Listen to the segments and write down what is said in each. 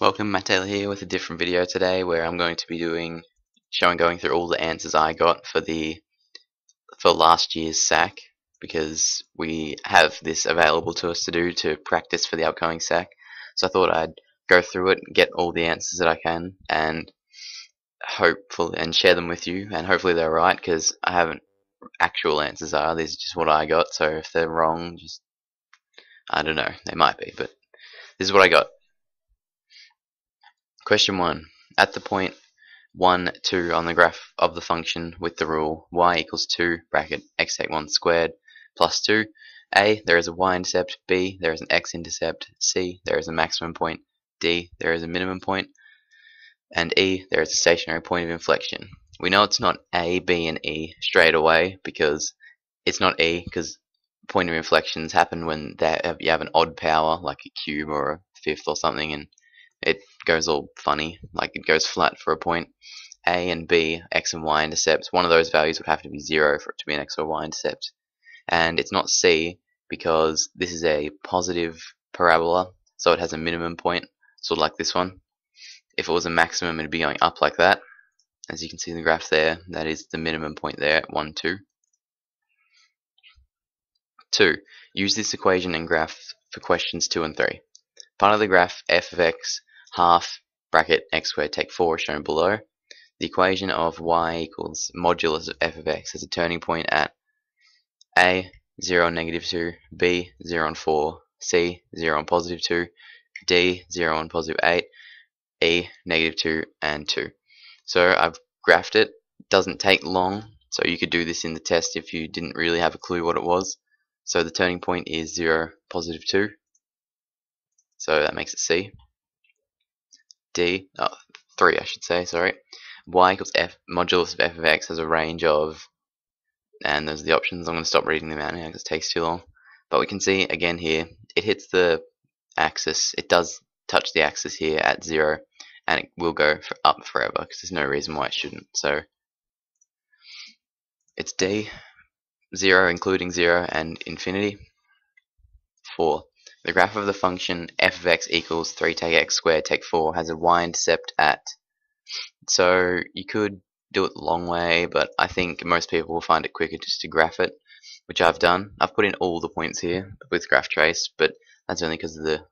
Welcome, Matt Taylor here with a different video today where I'm going to be going through all the answers I got for last year's SAC, because we have this available to us to do to practice for the upcoming SAC. So I thought I'd go through it, get all the answers that I can, and share them with you, and hopefully they're right, because I haven't actual answers are. These are just what I got, so if they're wrong, just I don't know, they might be, but this is what I got. Question 1. At the point 1, 2 on the graph of the function with the rule y equals 2 bracket x take 1 squared plus 2, A, there is a y-intercept, B, there is an x-intercept, C, there is a maximum point, D, there is a minimum point, and E, there is a stationary point of inflection. We know it's not A, B, and E straight away because it's not E, because point of inflections happen when you have an odd power like a cube or a fifth or something, and it goes all funny, like it goes flat for a point. A and B, x and y intercepts, one of those values would have to be 0 for it to be an x or y intercept. And it's not C because this is a positive parabola, so it has a minimum point, sort of like this one. If it was a maximum, it'd be going up like that. As you can see in the graph there, that is the minimum point there at 1, 2. 2. Use this equation and graph for questions 2 and 3. Part of the graph f of x half bracket x squared take 4 is shown below. The equation of y equals modulus of f of x has a turning point at A, 0 and negative 2, B, 0 and 4, C, 0 and positive 2, D, 0 and positive 8, E, negative 2 and 2. So I've graphed it. It doesn't take long, so you could do this in the test if you didn't really have a clue what it was. So the turning point is 0, positive 2, so that makes it C. D, 3 I should say, sorry. Y equals f, modulus of f of x has a range of, and those are the options. I'm going to stop reading them out now because it takes too long. But we can see again here, it hits the axis, it does touch the axis here at 0, and it will go up forever because there's no reason why it shouldn't. So it's D, 0 including 0 and infinity. 4. The graph of the function f of x equals 3 take x squared take 4 has a y-intercept at. So you could do it the long way, but I think most people will find it quicker just to graph it, which I've done. I've put in all the points here with graph trace, but that's only because of the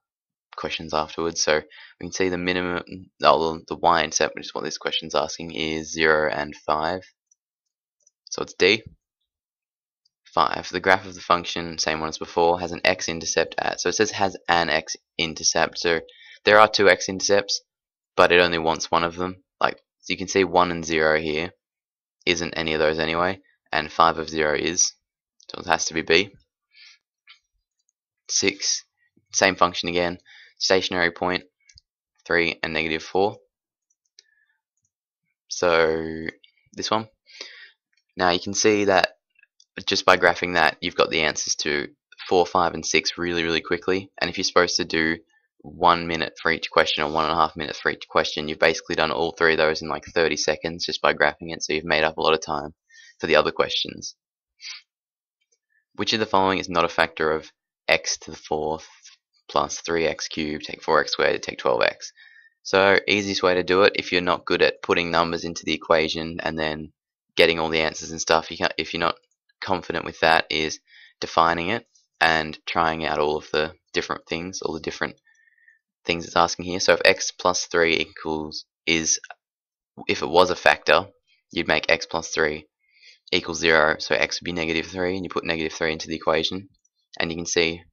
questions afterwards. So we can see the minimum, the y-intercept, which is what this question's asking, is 0 and 5. So it's D. 5. The graph of the function, same one as before, has an x-intercept at. So it says has an x-intercept. So there are 2 x-intercepts, but it only wants one of them. Like, so you can see 1 and 0 here isn't any of those anyway, and 5 of 0 is. So it has to be B. 6. Same function again. Stationary point, 3 and negative 4. So this one. Now you can see that just by graphing that, you've got the answers to 4, 5, and 6 really, really quickly. And if you're supposed to do 1 minute for each question or 1.5 minutes for each question, you've basically done all 3 of those in like 30 seconds just by graphing it, so you've made up a lot of time for the other questions. Which of the following is not a factor of x to the 4th plus 3x cubed take 4x squared take 12x? So easiest way to do it, if you're not good at putting numbers into the equation and then getting all the answers and stuff, if you're not confident with that, is defining it and trying out all of the different things, all the different things it's asking here. So if x plus 3 if it was a factor, you'd make x plus 3 equals 0, so x would be negative 3, and you put negative 3 into the equation, and you can see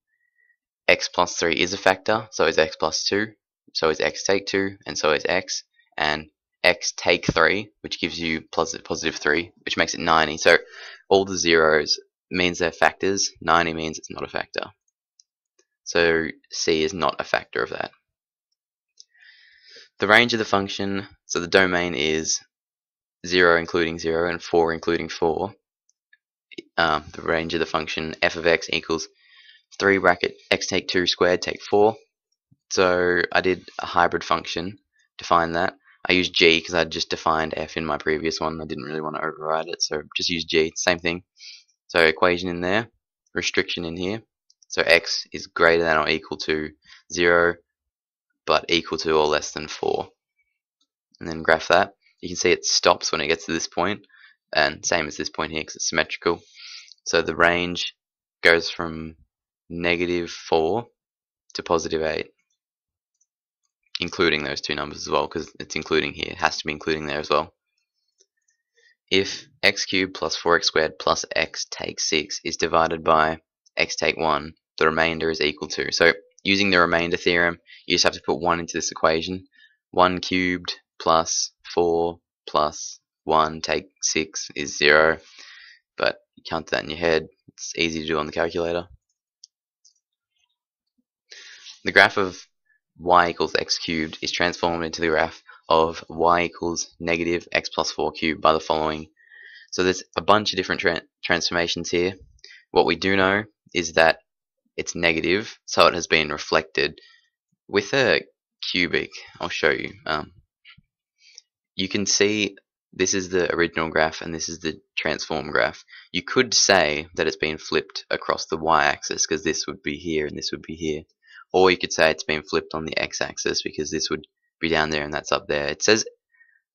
x plus 3 is a factor, so is x plus 2, so is x take 2, and so is x, and x take 3, which gives you positive 3, which makes it 90. So all the zeros means they're factors, 90 means it's not a factor. So C is not a factor of that. The range of the function, so the domain is 0 including 0 and 4 including 4. The range of the function f of x equals 3 bracket x take 2 squared take 4. So I did a hybrid function to find that. I used g because I just defined f in my previous one. I didn't really want to override it, so just use g, same thing. So equation in there, restriction in here. So x is greater than or equal to 0, but equal to or less than 4. And then graph that. You can see it stops when it gets to this point, and same as this point here because it's symmetrical. So the range goes from -4 to +8, including those two numbers as well, because it's including here. It has to be including there as well. If x cubed plus 4x squared plus x take 6 is divided by x take 1, the remainder is equal to. So using the remainder theorem, you just have to put 1 into this equation. 1 cubed plus 4 plus 1 take 6 is 0. But you count that in your head. It's easy to do on the calculator. The graph of y equals x cubed is transformed into the graph of y equals negative x plus 4 cubed by the following. So there's a bunch of different transformations here. What we do know is that it's negative, so it has been reflected. With a cubic, I'll show you. You can see this is the original graph and this is the transform graph. You could say that it's been flipped across the y-axis because this would be here and this would be here. Or you could say it's been flipped on the x-axis because this would be down there and that's up there. It says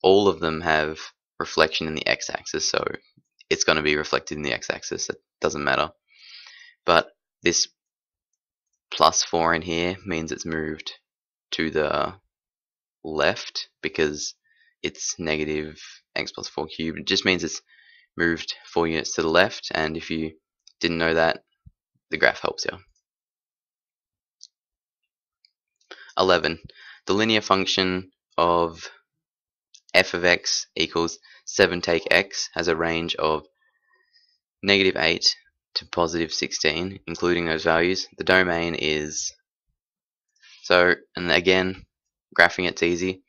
all of them have reflection in the x-axis, so it's going to be reflected in the x-axis. It doesn't matter. But this +4 in here means it's moved to the left because it's negative x plus 4 cubed. It just means it's moved 4 units to the left, and if you didn't know that, the graph helps you. 11. The linear function of f of x equals 7 take x has a range of -8 to +16, including those values. The domain is... So, and again, graphing it's easy.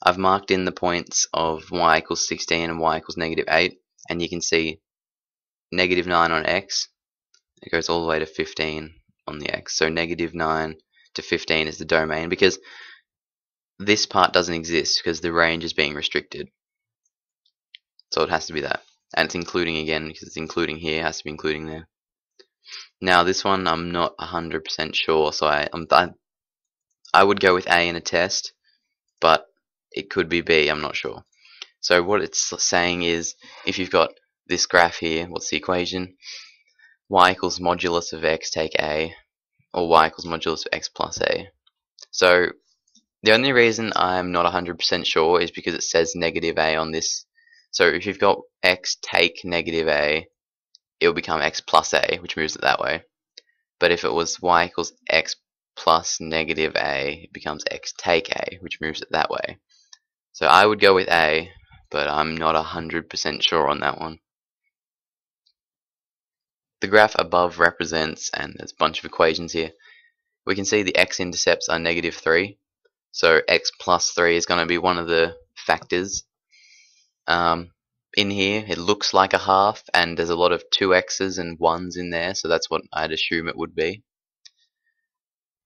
I've marked in the points of y equals 16 and y equals -8, and you can see -9 on x. It goes all the way to 15 on the x. So -9 to 15 is the domain, because this part doesn't exist because the range is being restricted. So it has to be that. And it's including again because it's including here, it has to be including there. Now this one I'm not 100% sure, so I would go with A in a test, but it could be B, I'm not sure. So what it's saying is, if you've got this graph here, what's the equation? Y equals modulus of x take A, or y equals modulus of x plus A. So the only reason I'm not 100% sure is because it says -A on this. So if you've got x take -A, it will become x plus A, which moves it that way. But if it was y equals x plus -A, it becomes x take A, which moves it that way. So I would go with A, but I'm not 100% sure on that one. The graph above represents, and there's a bunch of equations here, we can see the x-intercepts are -3, so x plus 3 is going to be one of the factors. In here it looks like a half, and there's a lot of 2x's and 1's in there, so that's what I'd assume it would be.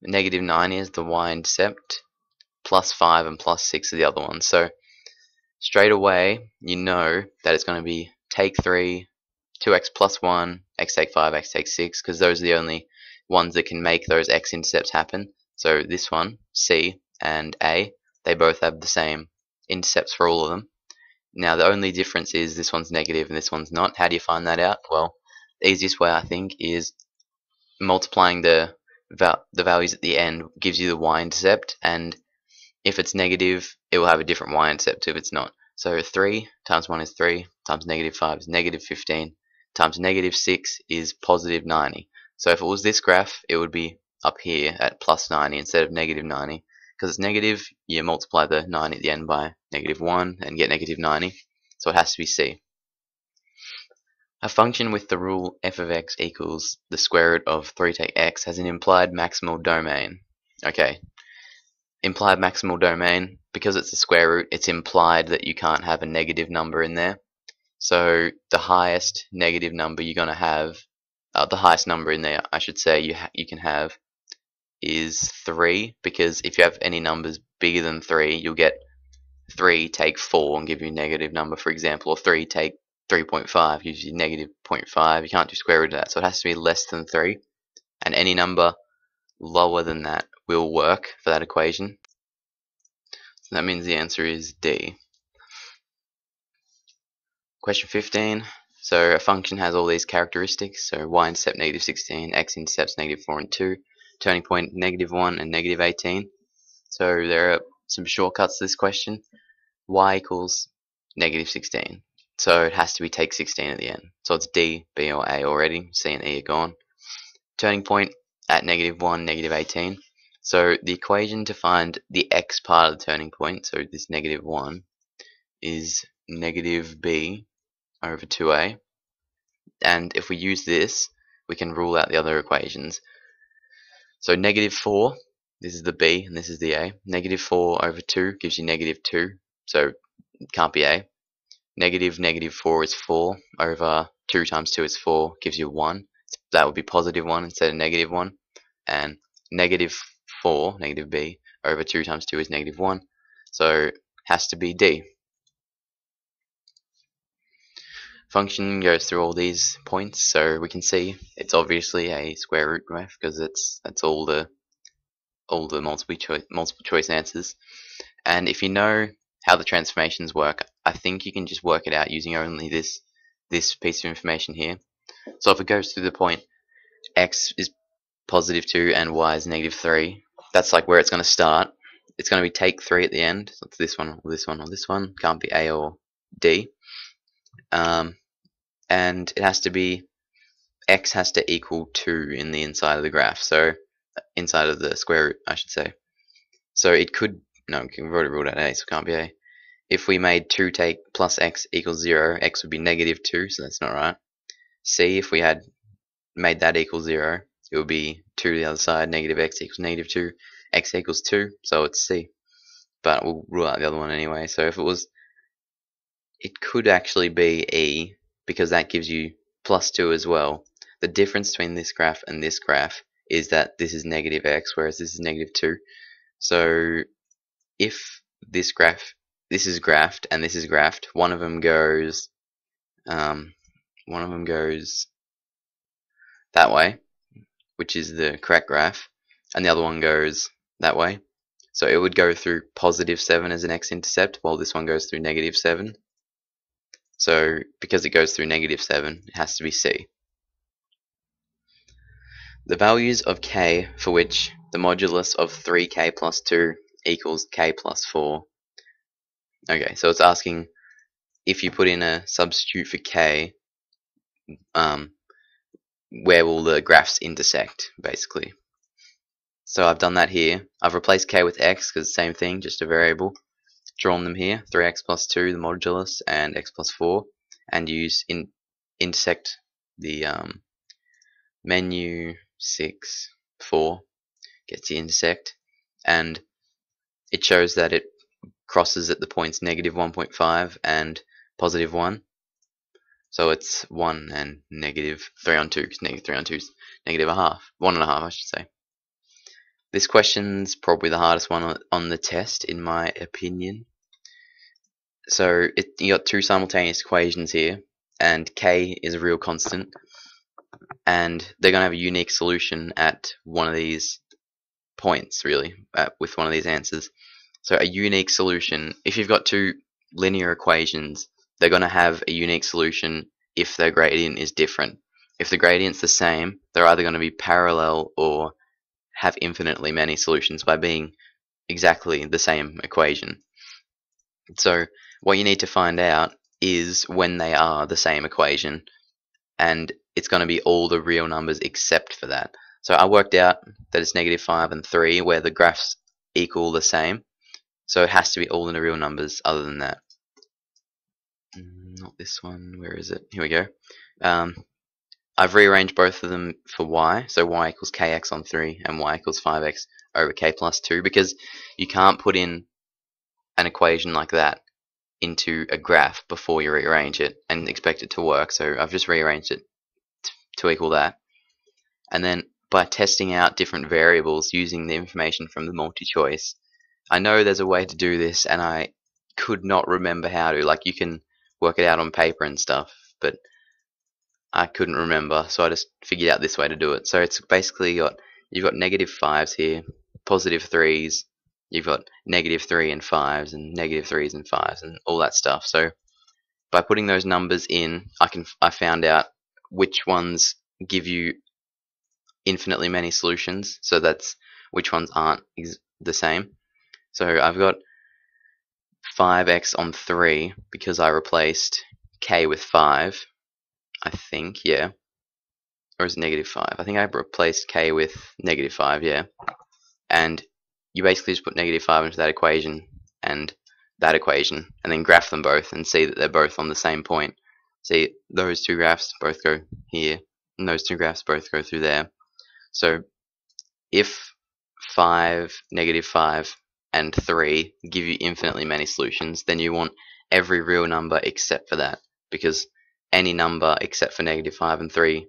-9 is the y-intercept, +5 and +6 are the other ones. So straight away you know that it's going to be take 3, 2x plus 1, x take 5, x take 6, because those are the only ones that can make those x-intercepts happen. So this one, C and A, they both have the same intercepts for all of them. Now the only difference is this one's negative and this one's not. How do you find that out? Well, the easiest way I think is multiplying the values at the end gives you the y-intercept, and if it's negative it will have a different y-intercept if it's not. So 3 times 1 is 3, times -5 is -15, times -6 is +90. So if it was this graph, it would be up here at +90 instead of -90. Because it's negative, you multiply the 9 at the end by -1 and get -90. So it has to be C. A function with the rule f of x equals the square root of 3 take x has an implied maximal domain. Okay, implied maximal domain, because it's a square root, it's implied that you can't have a negative number in there. So the highest negative number you're going to have, the highest number in there, I should say, you can have is 3, because if you have any numbers bigger than 3, you'll get 3 take 4 and give you a negative number, for example, or 3 take 3.5 gives you -0.5. You can't do square root of that, so it has to be less than 3, and any number lower than that will work for that equation. So that means the answer is D. Question 15. So a function has all these characteristics. So y-intercept -16, x-intercepts -4 and 2, turning point -1 and -18. So there are some shortcuts to this question. Y equals -16. So it has to be take 16 at the end. So it's D, B, or A already. C and E are gone. Turning point at -1, -18. So the equation to find the x part of the turning point, so this -1, is -b over 2a. And if we use this, we can rule out the other equations. So -4, this is the b and this is the a. -4 over 2 gives you -2, so it can't be a. -4 is 4 over 2 times 2 is 4, gives you 1. That would be +1 instead of -1. And -4, -b, over 2 times 2 is -1. So has to be D. Function goes through all these points, so we can see it's obviously a square root graph because that's all the multiple choice answers. And if you know how the transformations work, I think you can just work it out using only this piece of information here. So if it goes through the point x is +2 and y is -3, that's like where it's going to start. It's going to be take 3 at the end. So it's this one, or this one, or this one. Can't be A or D. And it has to be, x has to equal 2 in the inside of the graph. So inside of the square root, I should say. So it could, no, we've already ruled out A, so it can't be A. If we made 2 take plus x equals 0, x would be -2, so that's not right. C, if we had made that equal 0, it would be 2 to the other side, -x equals -2, x equals 2, so it's C. But we'll rule out the other one anyway. So if it was, it could actually be E, because that gives you +2 as well. The difference between this graph and this graph is that this is -x, whereas this is -2. So if this graph, this is graphed and this is graphed, one of them goes that way, which is the correct graph, and the other one goes that way. So it would go through +7 as an x-intercept, while this one goes through -7. So because it goes through -7, it has to be C. The values of k for which the modulus of 3k plus 2 equals k plus 4. Okay, so it's asking if you put in a substitute for k, where will the graphs intersect, basically. So I've done that here. I've replaced k with x because it's the same thing, just a variable. Drawn them here, 3x plus 2, the modulus, and x plus 4, and use intersect the menu 6, 4, gets the intersect, and it shows that it crosses at the points -1.5 and +1. So it's 1 and -3 on 2, because -3 on 2 is -1/2, 1.5 I should say. This question's probably the hardest one on the test, in my opinion. So you got two simultaneous equations here, and k is a real constant, and they're going to have a unique solution at one of these points, really, with one of these answers. So a unique solution, if you've got two linear equations, they're going to have a unique solution if their gradient is different. If the gradient's the same, they're either going to be parallel or have infinitely many solutions by being exactly the same equation. So what you need to find out is when they are the same equation, and it's going to be all the real numbers except for that. So I worked out that it's -5 and 3 where the graphs equal the same, so it has to be all in the real numbers other than that. Not this one, where is it? Here we go. I've rearranged both of them for y, so y equals kx on 3 and y equals 5x over k plus 2, because you can't put in an equation like that into a graph before you rearrange it and expect it to work. So I've just rearranged it to equal that. And then by testing out different variables using the information from the multi-choice, I know there's a way to do this, and I could not remember how to. Like, you can work it out on paper and stuff, but I couldn't remember, so I just figured out this way to do it. So it's basically you've got -5s here, +3s, you've got -3 and 5s and -3s and 5s and all that stuff. So by putting those numbers in, I found out which ones give you infinitely many solutions. So that's which ones aren't the same. So I've got 5x on 3 because I replaced k with 5, I think, yeah. Or is it -5? I think I replaced k with -5, yeah. And you basically just put -5 into that equation, and then graph them both and see that they're both on the same point. See, those two graphs both go here, and those two graphs both go through there. So if 5, -5, and 3 give you infinitely many solutions, then you want every real number except for that, because any number except for -5 and 3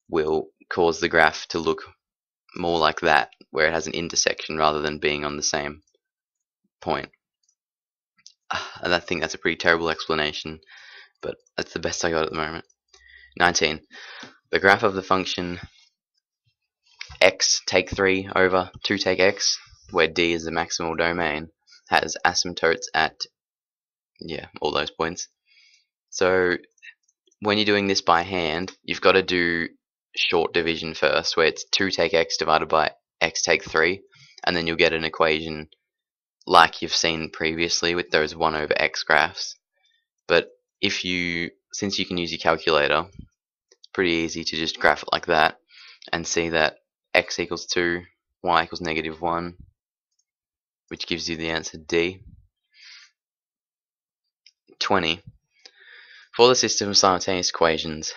will cause the graph to look more like that, where it has an intersection rather than being on the same point. And I think that's a pretty terrible explanation, but that's the best I got at the moment. 19. The graph of the function x take 3 over 2 take x, where D is the maximal domain, has asymptotes at, yeah, all those points. So when you're doing this by hand, you've got to do short division first, where it's 2 take x divided by x take 3, and then you'll get an equation like you've seen previously with those 1 over x graphs. But since you can use your calculator, it's pretty easy to just graph it like that and see that x equals 2, y equals -1, which gives you the answer D. 20. For the system of simultaneous equations,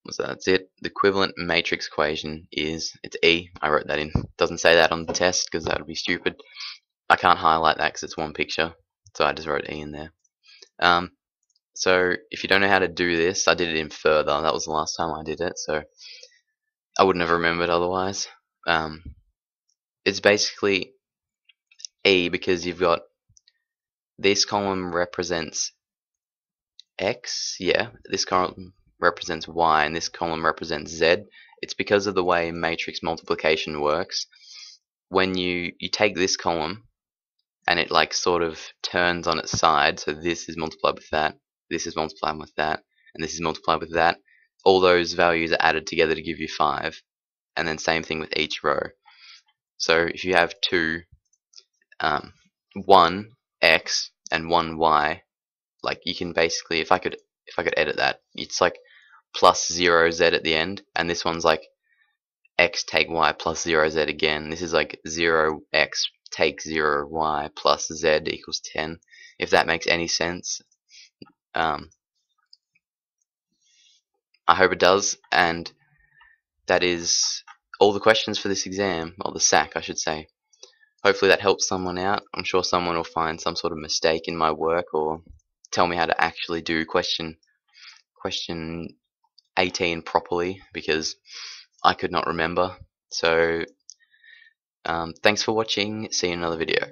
so that's it. The equivalent matrix equation it's E. I wrote that in. Doesn't say that on the test because that would be stupid. I can't highlight that because it's one picture, so I just wrote E in there. So if you don't know how to do this, I did it in Further. That was the last time I did it, so I wouldn't have remembered otherwise. It's basically E because you've got this column represents X, yeah, this column represents Y, and this column represents Z. It's because of the way matrix multiplication works. When you take this column and it like sort of turns on its side, so this is multiplied with that, this is multiplied with that, and this is multiplied with that, all those values are added together to give you 5, and then same thing with each row. So if you have one X and one Y, like you can basically, if I could edit that, it's like plus 0z at the end, and this one's like x take y plus 0z again. This is like 0x take 0y plus z equals 10, if that makes any sense. I hope it does, and that is all the questions for this exam, or the SAC I should say. Hopefully that helps someone out. I'm sure someone will find some sort of mistake in my work or tell me how to actually do question 18 properly, because I could not remember. So thanks for watching. See you in another video.